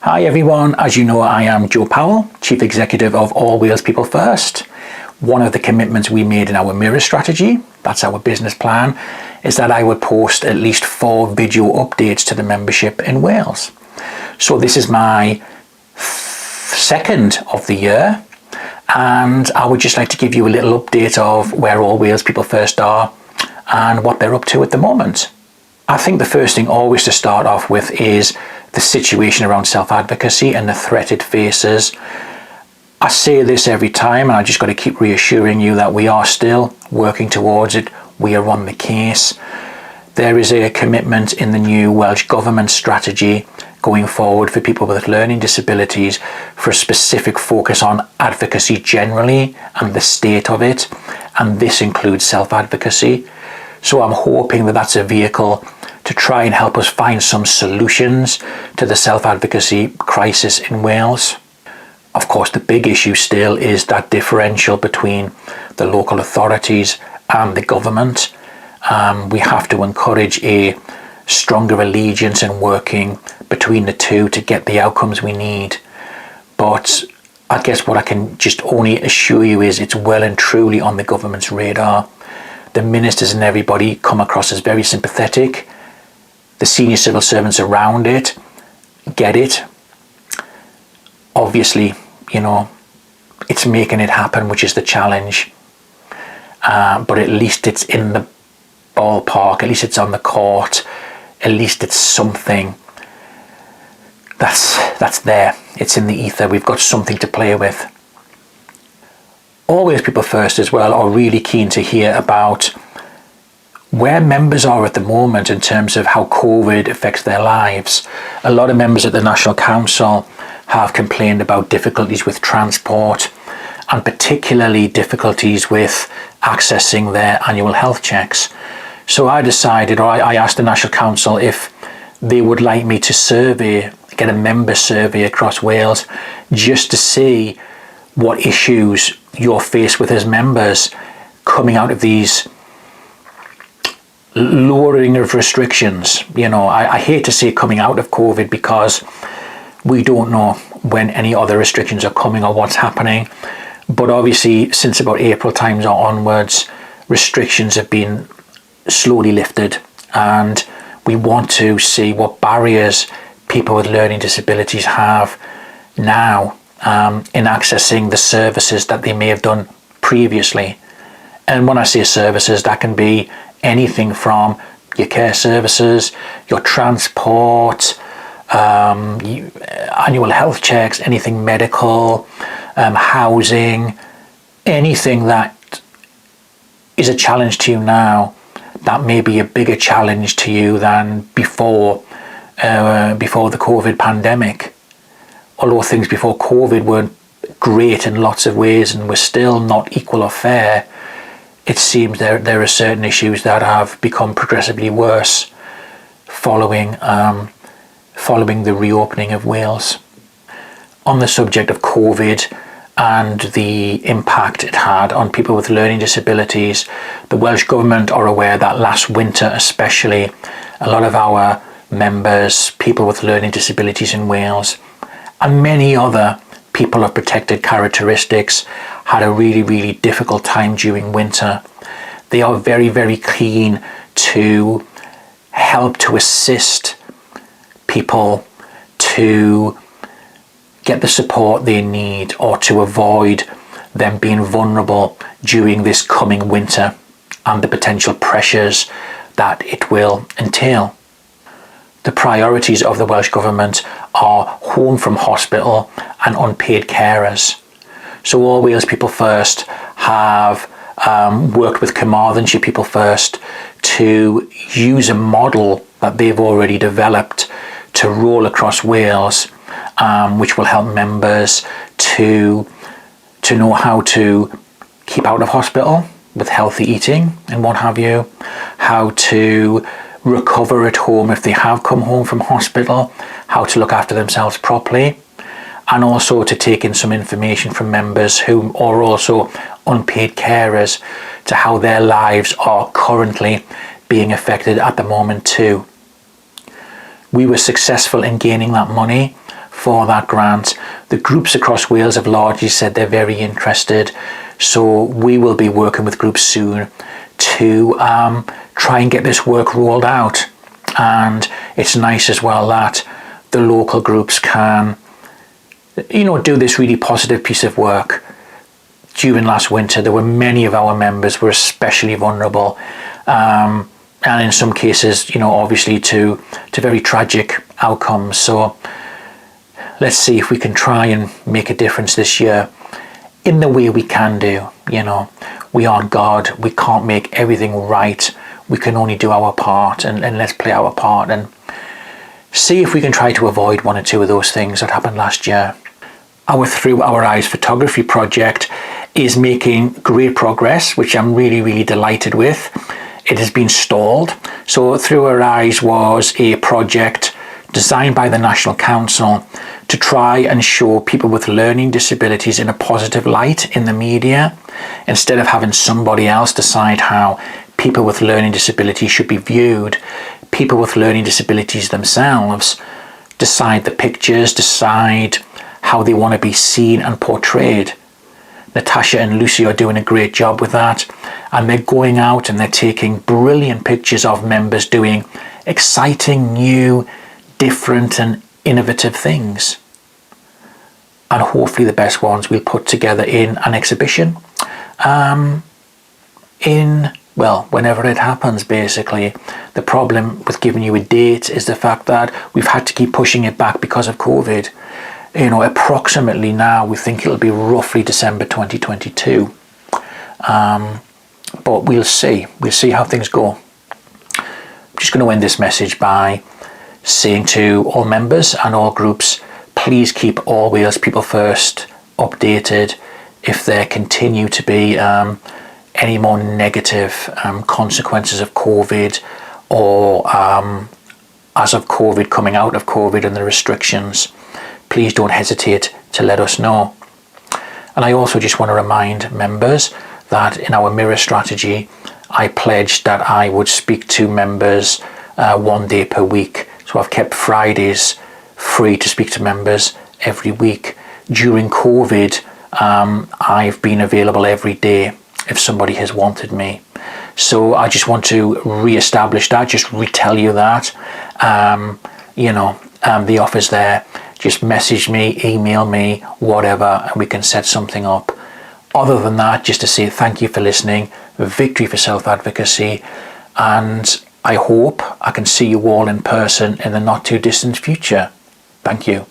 Hi everyone, as you know I am Joe Powell, Chief Executive of All Wales People First. One of the commitments we made in our Mirror strategy, that's our business plan, is that I would post at least 4 video updates to the membership in Wales. So this is my second of the year, and I would just like to give you a little update of where All Wales People First are and what they're up to at the moment. I think the first thing always to start off with is the situation around self-advocacy and the threat it faces. I say this every time, and I just got to keep reassuring you that we are still working towards it. We are on the case. There is a commitment in the new Welsh Government strategy going forward for people with learning disabilities for a specific focus on advocacy generally and the state of it, and this includes self-advocacy. So I'm hoping that that's a vehicle to try and help us find some solutions to the self-advocacy crisis in Wales. Of course, the big issue still is that differential between the local authorities and the government. We have to encourage a stronger allegiance and working between the two to get the outcomes we need. But I guess what I can just only assure you is it's well and truly on the government's radar. The ministers and everybody come across as very sympathetic. The senior civil servants around it get it. Obviously, it's making it happen, which is the challenge. But at least it's in the ballpark, at least it's on the court, at least it's something that's there. It's in the ether. We've got something to play with. All Wales People First as well are really keen to hear about where members are at the moment in terms of how COVID affects their lives. A lot of members at the National Council have complained about difficulties with transport and particularly difficulties with accessing their annual health checks. So I decided, or I asked the National Council if they would like me to get a member survey across Wales just to see what issues you're faced with as members coming out of these lowering of restrictions. I hate to say coming out of COVID because we don't know when any other restrictions are coming or what's happening. But obviously, since about April times or onwards, restrictions have been slowly lifted, and we want to see what barriers people with learning disabilities have now in accessing the services that they may have done previously. And when I say services, that can be anything from your care services, your transport, annual health checks, anything medical, housing, anything that is a challenge to you now that may be a bigger challenge to you than before the COVID pandemic. Although things before COVID weren't great in lots of ways and were still not equal or fair, it seems there are certain issues that have become progressively worse following the reopening of Wales. On the subject of COVID and the impact it had on people with learning disabilities, the Welsh Government are aware that last winter especially, a lot of our members, people with learning disabilities in Wales, and many other people of protected characteristics had a really, really difficult time during winter. They are very, very keen to help to assist people to get the support they need or to avoid them being vulnerable during this coming winter and the potential pressures that it will entail. The priorities of the Welsh Government are home from hospital and unpaid carers. So All Wales People First have worked with Carmarthenshire People First to use a model that they've already developed to roll across Wales, which will help members to know how to keep out of hospital with healthy eating and what have you, how to recover at home if they have come home from hospital, how to look after themselves properly, and also to take in some information from members who are also unpaid carers to how their lives are currently being affected at the moment too. We were successful in gaining that money for that grant. The groups across Wales have largely said they're very interested, so we will be working with groups soon to try and get this work rolled out. And it's nice as well that the local groups can, do this really positive piece of work. During last winter, there were many of our members were especially vulnerable, and in some cases, obviously to very tragic outcomes. So let's see if we can try and make a difference this year in the way we can do. We aren't God. We can't make everything right. We can only do our part, and let's play our part and see if we can try to avoid one or two of those things that happened last year. Our Through Our Eyes photography project is making great progress, which I'm really, really delighted with. It has been stalled. So Through Our Eyes was a project designed by the National Council to try and show people with learning disabilities in a positive light in the media, instead of having somebody else decide how people with learning disabilities should be viewed. People with learning disabilities themselves decide the pictures, decide how they want to be seen and portrayed. Natasha and Lucy are doing a great job with that, and they're going out and they're taking brilliant pictures of members doing exciting, new, different and innovative things. And hopefully the best ones we'll put together in an exhibition whenever it happens, basically. The problem with giving you a date is the fact that we've had to keep pushing it back because of COVID. Approximately now we think it'll be roughly December 2022. But we'll see how things go. I'm just going to end this message by saying to all members and all groups, please keep all Wales People First updated if there continue to be any more negative consequences of COVID, or as of COVID, coming out of COVID and the restrictions. Please don't hesitate to let us know. And I also just want to remind members that in our mirror strategy, I pledged that I would speak to members 1 day per week. So I've kept Fridays free to speak to members every week. During COVID, I've been available every day if somebody has wanted me. So I just want to re-establish that, just retell you that. The offer's there. Just message me, email me, whatever, and we can set something up. Other than that, just to say thank you for listening, victory for self-advocacy, and I hope I can see you all in person in the not too distant future. Thank you.